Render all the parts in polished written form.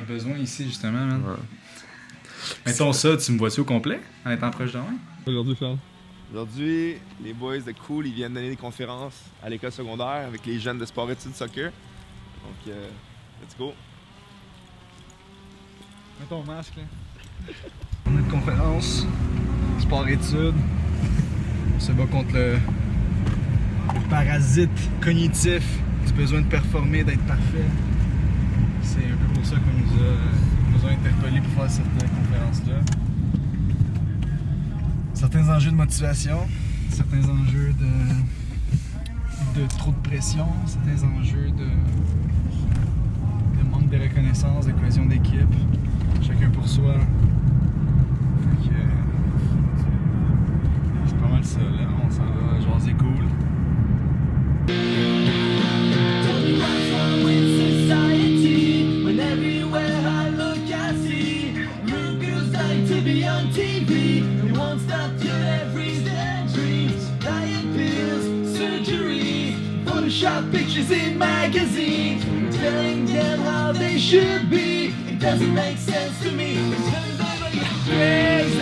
T'as besoin ici, justement, man. Ouais. Mettons ça, tu me vois-tu au complet, en étant proche de moi? Aujourd'hui, Charles? Aujourd'hui, les boys de Cool, ils viennent donner des conférences à l'école secondaire avec les jeunes de sport-études soccer. Donc, let's go. Mets ton masque, là. On a une conférence, sport-études. On se bat contre le parasite cognitif du besoin de performer, d'être parfait. C'est un peu pour ça qu'on nous a interpellés pour faire cette conférence-là. Certains enjeux de motivation, certains enjeux de trop de pression, certains enjeux de manque de reconnaissance, de cohésion d'équipe, chacun pour soi. Fait que, c'est pas mal ça, là. On s'en va jaser cool. Shot pictures in magazines, telling them how they should be. It doesn't make sense to me. It's crazy.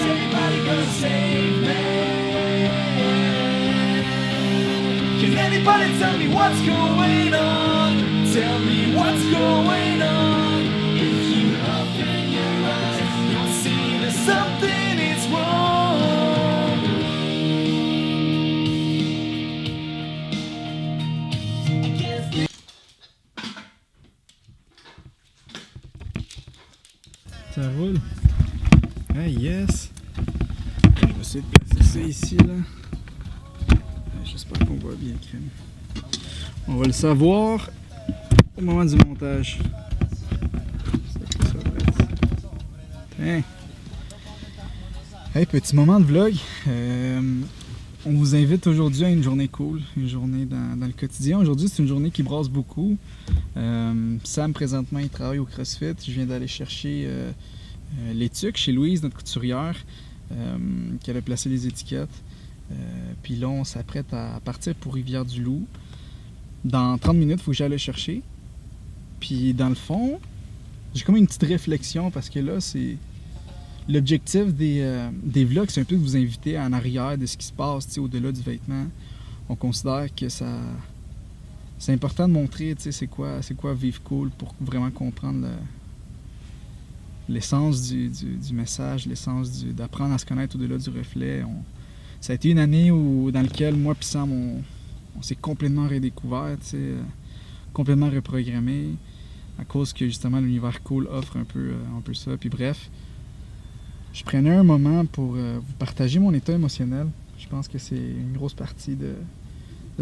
Somebody gonna save me. Can anybody tell me what's going on? Tell me what's going on. If you open your eyes, you'll see that something is wrong. Ça roule? Ah yes! Je vais essayer de placer ça ici, là. J'espère qu'on voit bien, crème. On va le savoir au moment du montage. C'est que ça va être. Tiens! Hey, petit moment de vlog. On vous invite aujourd'hui à une journée cool, une journée dans le quotidien. Aujourd'hui, c'est une journée qui brasse beaucoup. Sam, présentement, il travaille au CrossFit. Je viens d'aller chercher les tucs chez Louise, notre couturière, qui avait placé les étiquettes. Puis là, on s'apprête à partir pour Rivière-du-Loup. Dans 30 minutes, il faut que j'aille le chercher. Puis dans le fond, j'ai comme une petite réflexion parce que là, c'est... L'objectif des vlogs, c'est un peu de vous inviter en arrière de ce qui se passe au-delà du vêtement. On considère que c'est important de montrer c'est quoi vivre cool pour vraiment comprendre l'essence du message, l'essence d'apprendre à se connaître au-delà du reflet. Ça a été une année dans laquelle moi et Sam, on s'est complètement redécouvert, complètement reprogrammé à cause que justement l'univers cool offre un peu ça. Puis bref, je prenais un moment pour vous partager mon état émotionnel. Je pense que c'est une grosse partie de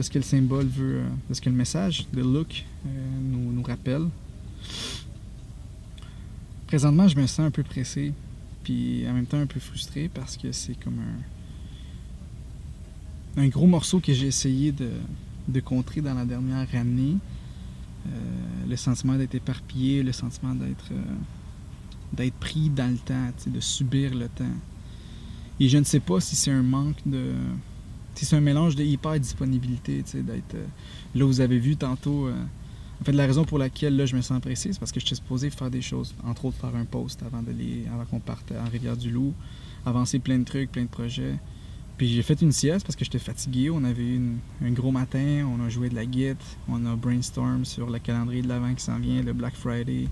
ce que le symbole veut, de ce que le message, le look, nous rappelle. Présentement, je me sens un peu pressé, puis en même temps un peu frustré parce que c'est comme un gros morceau que j'ai essayé de contrer dans la dernière année. Le sentiment d'être éparpillé, le sentiment d'être pris dans le temps, de subir le temps. Et je ne sais pas si c'est un manque de... Si c'est un mélange de hyper-disponibilité, d'être... là, vous avez vu tantôt... en fait, la raison pour laquelle là, je me sens pressé, c'est parce que j'étais supposé faire des choses. Entre autres, faire un post avant qu'on parte en Rivière-du-Loup, avancer plein de trucs, plein de projets. Puis j'ai fait une sieste parce que j'étais fatigué. On avait eu un gros matin, on a joué de la guitare, on a brainstorm sur le calendrier de l'Avent qui s'en vient, le Black Friday.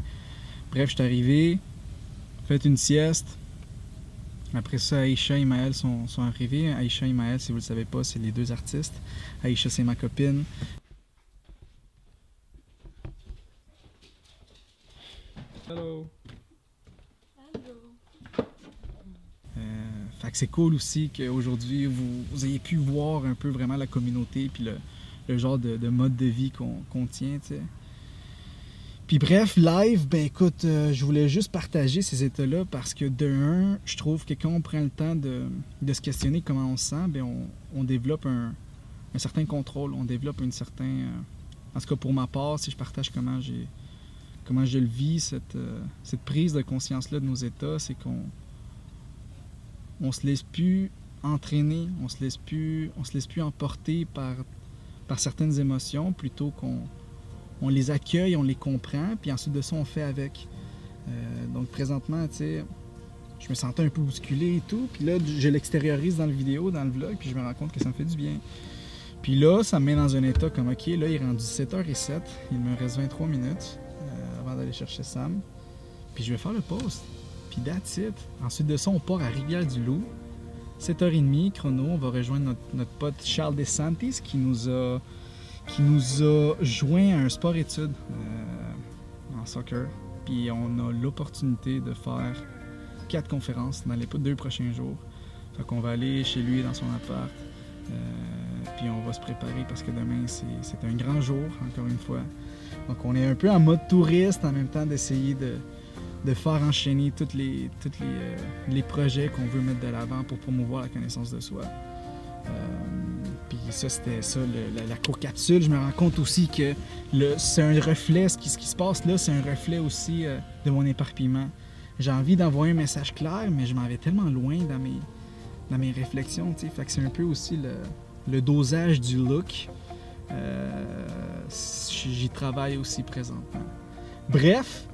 Bref, je suis arrivé, fait une sieste. Après ça, Aïcha et Maëlle sont arrivés. Aïcha et Maëlle, si vous ne le savez pas, c'est les deux artistes. Aïcha, c'est ma copine. Hello! Fait que c'est cool aussi qu'aujourd'hui, vous ayez pu voir un peu vraiment la communauté puis le genre de mode de vie qu'on tient, tu sais. Puis bref, live, ben écoute, je voulais juste partager ces états-là parce que de un, je trouve que quand on prend le temps de se questionner comment on se sent, ben on développe un certain contrôle, on développe un certain... en tout cas pour ma part, si je partage comment je le vis, cette prise de conscience-là de nos états, c'est on se laisse plus entraîner, on se laisse plus emporter par certaines émotions plutôt on les accueille, on les comprend, puis ensuite de ça, on fait avec. Donc présentement, tu sais, je me sentais un peu bousculé et tout, puis là, je l'extériorise dans le vidéo, dans le vlog, puis je me rends compte que ça me fait du bien. Puis là, ça me met dans un état comme, ok, là, il est rendu 7h07, il me reste 23 minutes avant d'aller chercher Sam, puis je vais faire le post, puis that's it. Ensuite de ça, on part à Rivière-du-Loup, 7h30, chrono, on va rejoindre notre pote Charles DeSantis qui nous a joint à un sport-études en soccer. Puis on a l'opportunité de faire 4 conférences dans les 2 prochains jours. Fait qu'on va aller chez lui dans son appart. Puis on va se préparer parce que demain c'est un grand jour, encore une fois. Donc on est un peu en mode touriste en même temps d'essayer de faire enchaîner tous les projets qu'on veut mettre de l'avant pour promouvoir la connaissance de soi. Puis ça, c'était ça, la courte capsule. Je me rends compte aussi que c'est un reflet, ce qui se passe là, c'est un reflet aussi de mon éparpillement. J'ai envie d'envoyer un message clair, mais je m'en vais tellement loin dans mes réflexions, tu sais. Fait que c'est un peu aussi le dosage du look. J'y travaille aussi présentement. Bref,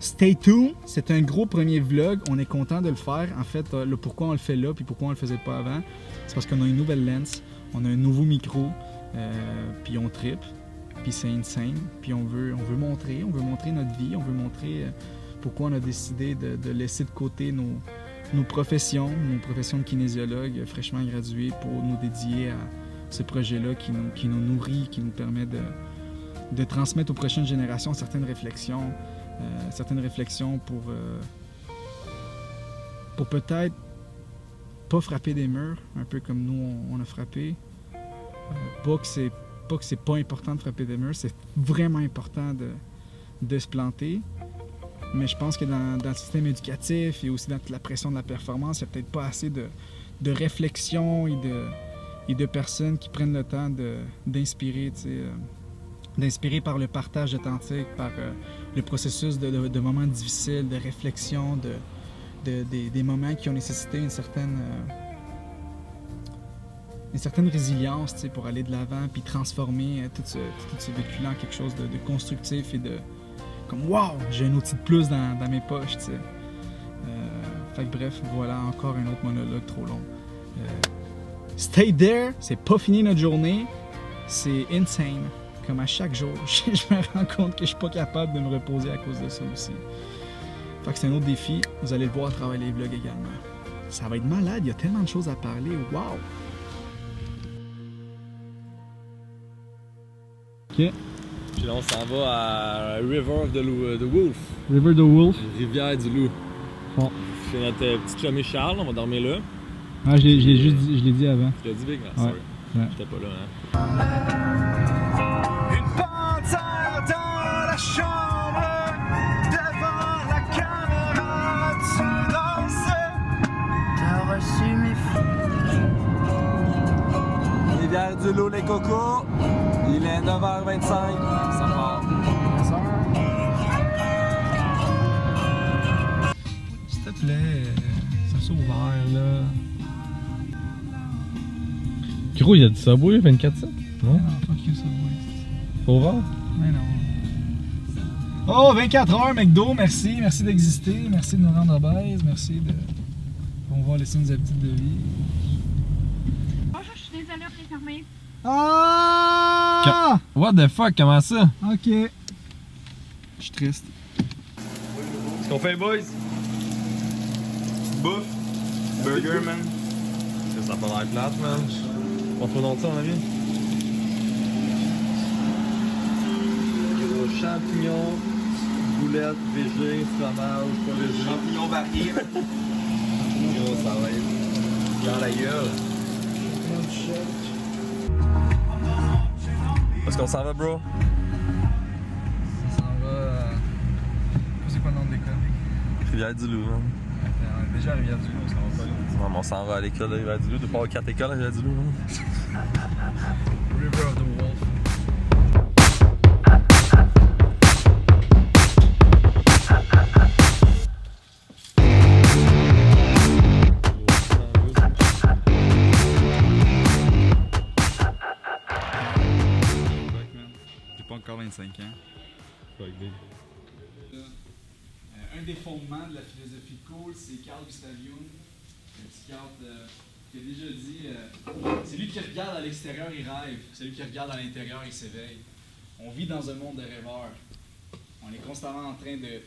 stay tuned, c'est un gros premier vlog, on est content de le faire. En fait, le pourquoi on le fait là, puis pourquoi on le faisait pas avant, c'est parce qu'on a une nouvelle lens, on a un nouveau micro, puis on trippe, puis c'est insane, puis on veut montrer notre vie, on veut montrer pourquoi on a décidé de laisser de côté nos professions de kinésiologue fraîchement gradués pour nous dédier à ce projet-là qui nous nourrit, qui nous permet de transmettre aux prochaines générations certaines réflexions pour peut-être pas frapper des murs, un peu comme nous on a frappé. Pas que c'est pas important de frapper des murs, c'est vraiment important de se planter. Mais je pense que dans le système éducatif et aussi dans la pression de la performance, il n'y a peut-être pas assez de réflexion et de personnes qui prennent le temps d'inspirer, tu sais, d'inspirer par le partage authentique, par le processus de moments difficiles, de réflexion, des moments qui ont nécessité une certaine résilience, tu sais, pour aller de l'avant puis transformer tout ce vécu-là en quelque chose de constructif et comme wow, j'ai un outil de plus dans mes poches, tu sais. Fait que bref, voilà encore un autre monologue trop long. Stay there, c'est pas fini notre journée, c'est insane. Comme à chaque jour, je me rends compte que je suis pas capable de me reposer à cause de ça aussi. Fait que c'est un autre défi, vous allez le voir à travers les vlogs également. Ça va être malade, il y a tellement de choses à parler, wow! Ok. Puis là, on s'en va à River of the Wolf. River the Wolf. Rivière du Loup. Bon. C'est notre petit chummy Charles, on va dormir là. Ah, je l'ai dit avant. Je l'ai dit, Big, Ouais. Ouais. J'étais pas là, hein. Une panthère dans la chambre, devant la caméra, tu danses. T'as reçu mes Rivière du Loup, les cocos. Il est 9h25. Ça part. S'il te plaît, ça s'est ouvert là. Gros, il y a du Subway 24/7, non? Non, fuck you, Subway. Pas ouvert? Mais non. Oh, 24 heures, McDo, merci. Merci d'exister. Merci de nous rendre obèses. Merci de promouvoir les signes habitudes de vie. Bonjour, je suis désolée, on est fermé. Ah! What the fuck, comment ça? Ok. Je suis triste. Ce qu'on fait, boys? Bouffe. Burger, man. Ça a pas l'air plate, man. On trouve donc ça, mon ami? Gros champignons, boulettes, végé, fromage, pas végé. Champignons variés, man. Gros, ça va être dans la gueule. Où est-ce qu'on s'en va, bro? On s'en va. C'est quoi le nom de l'école? Rivière-du-Loup, man. Déjà à Rivière-du-Loup, on s'en va pas là. Non, mais on s'en va à l'école de Rivière-du-Loup. De pas 4 écoles à Rivière-du-Loup, man. River of the Wolf. J'ai pas encore 25 35 ans. Un des fondements de la philosophie de Cool, c'est Carl Gustav Jung, un psychiatre qui a déjà dit celui qui regarde à l'extérieur, il rêve. Celui qui regarde à l'intérieur, il s'éveille. On vit dans un monde de rêveurs. On est constamment en train de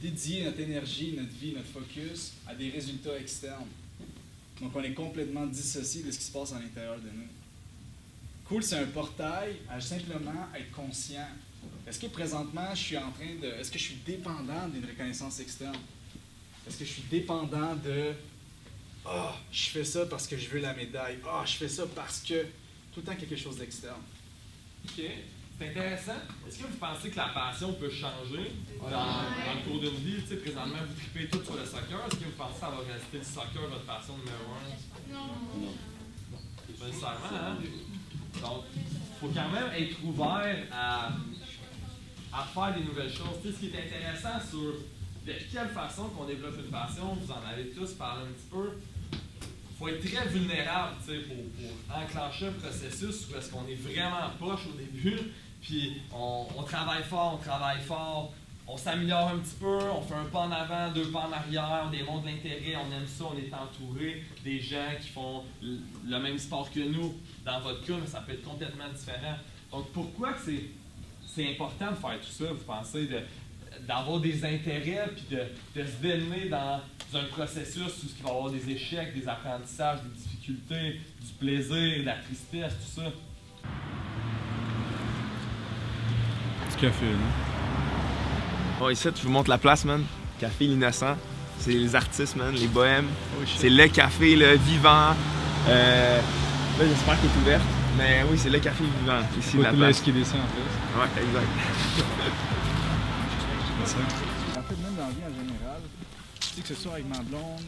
dédier notre énergie, notre vie, notre focus à des résultats externes. Donc on est complètement dissocié de ce qui se passe à l'intérieur de nous. Cool, c'est un portail à simplement être conscient. Est-ce que présentement, est-ce que je suis dépendant d'une reconnaissance externe? Est-ce que je suis dépendant de « Ah, je fais ça parce que je veux la médaille. Ah, je fais ça parce que... » Tout le temps quelque chose d'externe. OK. C'est intéressant. Est-ce que vous pensez que la passion peut changer dans le cours d'une vie? Tu sais, présentement, vous tripez tout sur le soccer. Est-ce que vous pensez que ça va rester le soccer votre passion numéro 1? Non. Pas nécessairement, hein? Donc, il faut quand même être ouvert à faire des nouvelles choses. Tu sais, ce qui est intéressant sur de quelle façon qu'on développe une passion, vous en avez tous parlé un petit peu. Il faut être très vulnérable, tu sais, pour enclencher un processus où est-ce qu'on est vraiment poche au début, puis on travaille fort, on s'améliore un petit peu, on fait un pas en avant, 2 pas en arrière, on démontre l'intérêt, on aime ça, on est entouré des gens qui font le même sport que nous. Dans votre cas, mais ça peut être complètement différent. Donc pourquoi que c'est important de faire tout ça, vous pensez, d'avoir des intérêts, puis de se démener dans un processus où il va y avoir des échecs, des apprentissages, des difficultés, du plaisir, de la tristesse, tout ça? Du café, là. Bon, ici, je vous montre la place, man. Café L'Innocent. C'est les artistes, man, les bohèmes. Oh, shit. C'est le café, le vivant. Là, j'espère qu'il est ouvert. Mais oui, c'est le café vivant, ici, la place. qui descend, en fait. Ouais, exact. En fait, même dans la vie en général, tu sais, que ce soit avec ma blonde,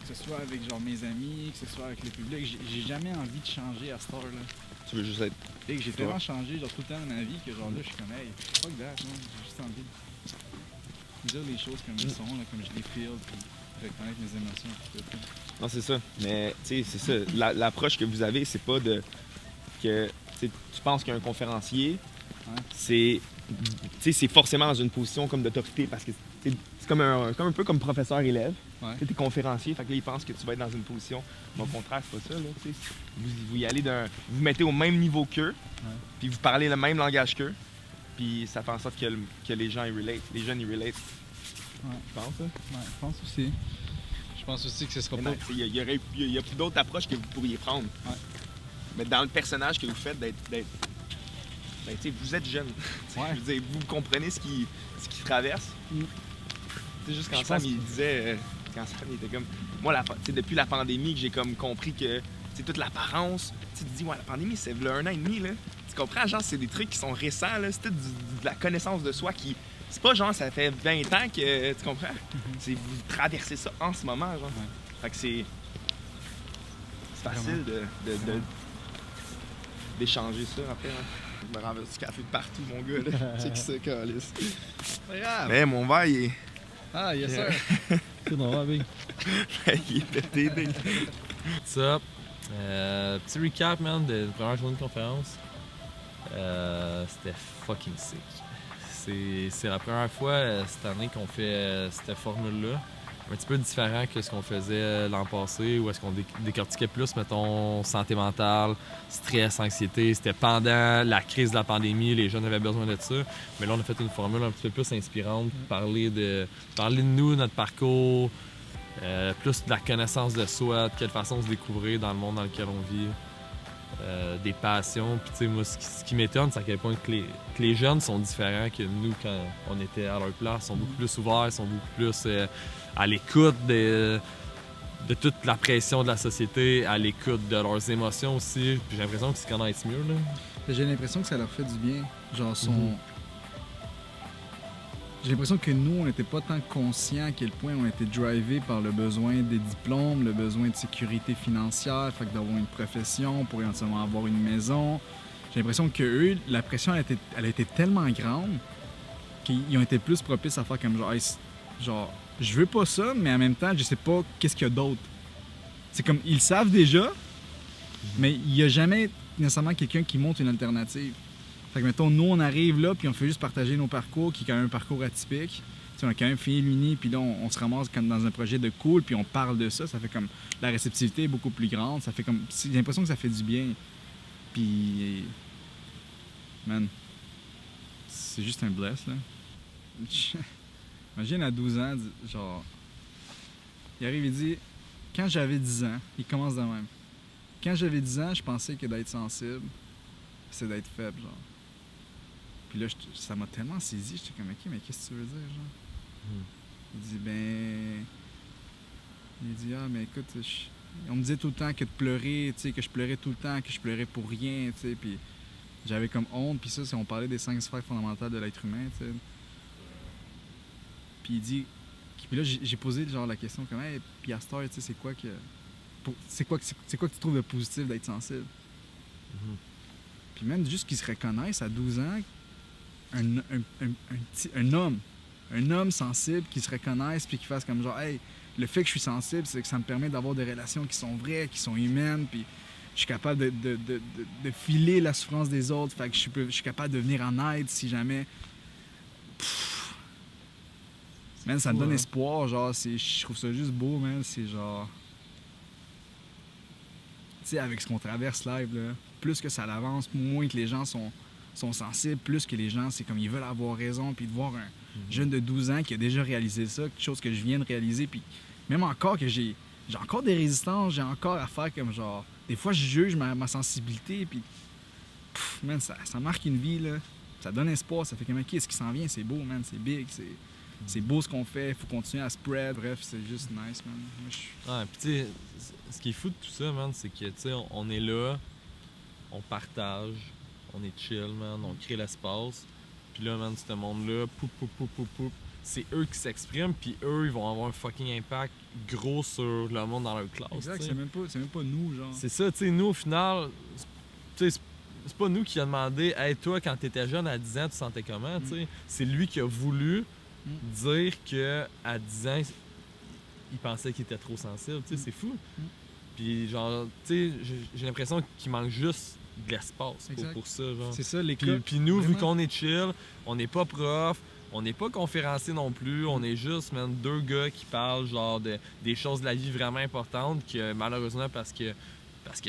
que ce soit avec genre mes amis, que ce soit avec le public, j'ai jamais envie de changer à cette heure-là. Tu veux juste être... Et que j'ai tellement changé genre tout le temps dans ma vie que genre là je suis comme hey, fuck that, non, j'ai juste envie de dire les choses comme elles sont, là, comme je les feel, puis reconnaître mes émotions et tout. Non, c'est ça. Mais, tu sais, c'est ça. L'approche que vous avez, c'est pas de... que tu penses qu'un conférencier, c'est forcément dans une position comme d'autorité parce que c'est comme un peu comme professeur-élève. Ouais. Tu es conférencier, fait que là, ils pensent que tu vas être dans une position. Mais au contraire, c'est pas ça. Là, vous y allez vous mettez au même niveau qu'eux, puis vous parlez le même langage qu'eux, puis ça fait en sorte que les gens, ils relate. Les jeunes, ils relate. Ouais. Je pense, ça. Ouais, je pense aussi. Je pense aussi que ce sera Mais pas... non, il y a plus d'autres approches que vous pourriez prendre. Ouais. Mais dans le personnage que vous faites, ben, vous êtes jeune. Ouais. Je veux dire, vous comprenez ce qui traverse. C'est juste quand Sam, il disait... quand Sam, il était comme... Moi, depuis la pandémie, que j'ai comme compris que toute l'apparence... Tu te dis, ouais, la pandémie, c'est là 1 an et demi, là. Tu comprends? Genre, c'est des trucs qui sont récents, là. C'est de la connaissance de soi qui... C'est pas genre, ça fait 20 ans que... Tu comprends? C'est vous traversez ça en ce moment, genre. Ouais. Fait que c'est facile d'échanger ça, après, hein. Je me renverse du café de partout, mon gars, là. Tu sais qui ça, calisse. Pas grave. Mais mon verre, il est... Ah, yes sir. C'est drôle, big. il est pété, big. What's up? Petit recap, man, de la première journée de conférence. C'était fucking sick. C'est la première fois cette année qu'on fait cette formule-là. Un petit peu différent que ce qu'on faisait l'an passé, où est-ce qu'on décortiquait plus, mettons, santé mentale, stress, anxiété. C'était pendant la crise de la pandémie, les jeunes avaient besoin de ça. Mais là, on a fait une formule un petit peu plus inspirante, parler de nous, notre parcours, plus de la connaissance de soi, de quelle façon se découvrir dans le monde dans lequel on vit, des passions. Puis, tu sais, moi, ce qui m'étonne, c'est à quel point que les jeunes sont différents que nous quand on était à leur place. Ils sont beaucoup plus ouverts, ils sont beaucoup plus à l'écoute de toute la pression de la société, à l'écoute de leurs émotions aussi. Puis j'ai l'impression qu'ils se connaissent mieux, là. J'ai l'impression que ça leur fait du bien. Genre, J'ai l'impression que nous, on n'était pas tant conscients à quel point on était drivés par le besoin des diplômes, le besoin de sécurité financière, fait que d'avoir une profession pour éventuellement avoir une maison. J'ai l'impression que eux, la pression, elle a été tellement grande qu'ils ont été plus propices à faire comme genre, hey, genre, je veux pas ça, mais en même temps, je sais pas qu'est-ce qu'il y a d'autre. C'est comme, ils savent déjà, mais il y a jamais nécessairement quelqu'un qui montre une alternative. Fait que mettons, nous on arrive là, puis on fait juste partager nos parcours, qui est quand même un parcours atypique. T'sais, on a quand même fini l'uni, puis là on se ramasse comme dans un projet de cool, puis on parle de ça. Ça fait comme la réceptivité est beaucoup plus grande. Ça fait comme. J'ai l'impression que ça fait du bien. Puis. Man. C'est juste un bless, là. Imagine à 12 ans, genre. Il arrive et dit. Quand j'avais 10 ans, il commence de même. Quand j'avais 10 ans, je pensais que d'être sensible, c'est d'être faible, genre. Puis là, ça m'a tellement saisi, j'étais comme, ok, mais qu'est-ce que tu veux dire, genre? Il dit, ben. Il dit, ah, mais écoute, on me disait tout le temps que de pleurer, tu sais, que je pleurais tout le temps, que je pleurais pour rien, tu sais, puis j'avais comme honte, puis ça, c'est on parlait des 5 sphères fondamentales de l'être humain, tu sais. Puis il dit. Puis là, j'ai posé genre la question comme, hey, puis à cette heure, tu sais, c'est quoi que tu trouves de positif d'être sensible? Puis même juste qu'ils se reconnaissent à 12 ans, un homme sensible qui se reconnaisse puis qui fasse comme genre, hey, le fait que je suis sensible, c'est que ça me permet d'avoir des relations qui sont vraies, qui sont humaines, puis je suis capable de filer la souffrance des autres, fait que je suis capable de venir en aide si jamais. Man, ça me donne espoir, genre, je trouve ça juste beau, man, c'est genre... Tu sais, avec ce qu'on traverse live, là, plus que ça avance, moins que les gens sont sensibles, plus que les gens, c'est comme ils veulent avoir raison, puis de voir un jeune de 12 ans qui a déjà réalisé ça, quelque chose que je viens de réaliser, puis même encore que j'ai encore des résistances, j'ai encore à faire comme genre... Des fois, je juge ma sensibilité, puis... Man, ça marque une vie, là. Ça donne espoir, ça fait comme, OK, ce qui s'en vient, c'est beau, man, c'est big, c'est beau ce qu'on fait, il faut continuer à spread, bref, c'est juste nice, man. Ouais, pis tu sais, ce qui est fou de tout ça, man, c'est que, tu sais, on est là, on partage, on est chill, man, on crée l'espace, puis là, man, ce monde-là, c'est eux qui s'expriment, puis eux, ils vont avoir un fucking impact gros sur le monde dans leur classe. Exact, c'est même pas nous, genre. C'est ça, tu sais, nous, au final, tu sais, c'est pas nous qui a demandé, hey, toi, quand t'étais jeune à 10 ans, tu sentais comment, tu sais? C'est lui qui a voulu dire qu'à 10 ans, il pensait qu'il était trop sensible, tu sais, c'est fou. Puis genre, tu sais, j'ai l'impression qu'il manque juste de l'espace pour ça, genre. C'est ça, l'école. Puis nous, vraiment, vu qu'on est chill, on n'est pas prof, on n'est pas conférencier non plus, on est juste, man, deux gars qui parlent genre des choses de la vie vraiment importantes que malheureusement parce que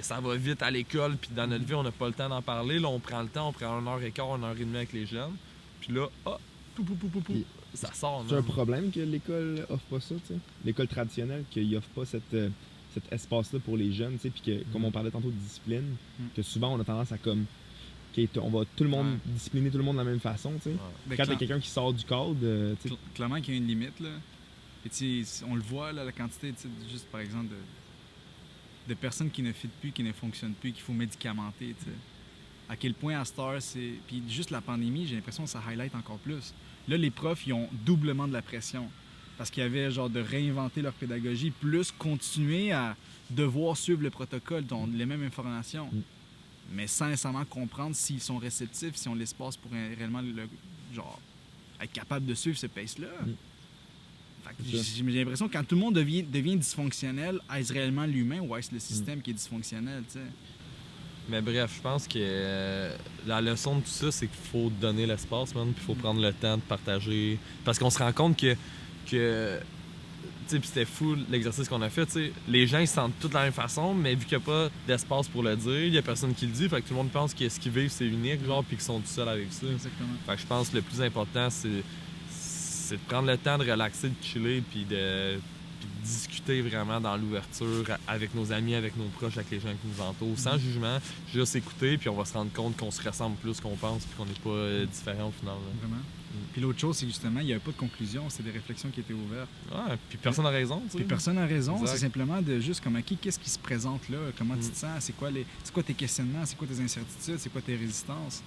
ça va vite à l'école, puis dans notre vie, on n'a pas le temps d'en parler. Là, on prend le temps, on prend 1h15, 1h30 avec les jeunes. Puis là, ça sort. C'est un problème que l'école offre pas ça, tu sais. L'école traditionnelle, qu'il offre pas cet espace-là pour les jeunes, tu sais. Puis que, comme on parlait tantôt de discipline, que souvent, on a tendance à comme... on va tout le monde discipliner tout le monde de la même façon, tu sais. Ben, quand t'as quelqu'un qui sort du cadre, tu sais... Clairement qu'il y a une limite, là. Et tu sais, on le voit, là, la quantité, tu sais, juste par exemple de personnes qui ne fitent plus, qui ne fonctionnent plus, qu'il faut médicamenter, tu sais. À quel point à cette heure, c'est... Puis juste la pandémie, j'ai l'impression que ça highlight encore plus. Là, les profs, ils ont doublement de la pression. Parce qu'il y avait genre de réinventer leur pédagogie, plus continuer à devoir suivre le protocole, dont les mêmes informations. Mais sans nécessairement comprendre s'ils sont réceptifs, si on l'espace pour réellement genre, être capable de suivre ce pace-là. J'ai l'impression que quand tout le monde devient dysfonctionnel, est-ce réellement l'humain ou est-ce le système qui est dysfonctionnel, tu sais? Mais bref, je pense que la leçon de tout ça, c'est qu'il faut donner l'espace, man, puis il faut prendre le temps de partager. Parce qu'on se rend compte que tu sais, puis c'était fou l'exercice qu'on a fait, tu sais. Les gens, ils se sentent tous de la même façon, mais vu qu'il n'y a pas d'espace pour le dire, il n'y a personne qui le dit, fait que tout le monde pense que ce qu'ils vivent, c'est unique, genre, puis qu'ils sont tout seuls avec ça. Exactement. Fait que je pense que le plus important, c'est de prendre le temps de relaxer, de chiller, puis de discuter vraiment dans l'ouverture avec nos amis, avec nos proches, avec les gens qui nous entourent, sans jugement, juste écouter, puis on va se rendre compte qu'on se ressemble plus qu'on pense, puis qu'on n'est pas différents au final. Là. Vraiment. Puis l'autre chose, c'est que justement, il n'y avait pas de conclusion, c'est des réflexions qui étaient ouvertes. Ouais, puis personne n'a raison, tu sais. Puis personne n'a raison, exact. C'est simplement de juste comme, OK, qu'est-ce qui se présente là, comment tu te sens, c'est quoi tes questionnements, c'est quoi tes incertitudes, c'est quoi tes résistances.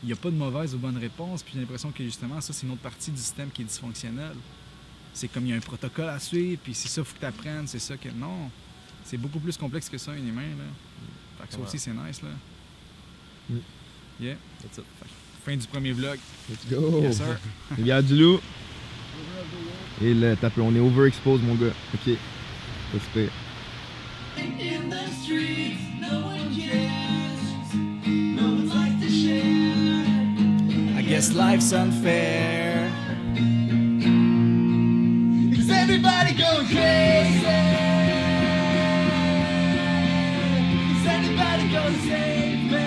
Il n'y a pas de mauvaise ou bonne réponse, puis j'ai l'impression que justement, ça, c'est une autre partie du système qui est dysfonctionnelle. C'est comme il y a un protocole à suivre, puis c'est ça, il faut que tu apprennes, c'est ça que... Non, c'est beaucoup plus complexe que ça, un humain, là. Fait que ça aussi, c'est nice, là. Yeah. That's it. Fin du premier vlog. Let's go! Yes, sir. Rivière du Loup. Et là, on est overexposed, mon gars. OK. Pas super. In the streets, no one cares. No one's like to share. Guess life's unfair. Is everybody going crazy? Is anybody gonna save me?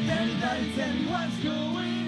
Is anybody tell me what's going on?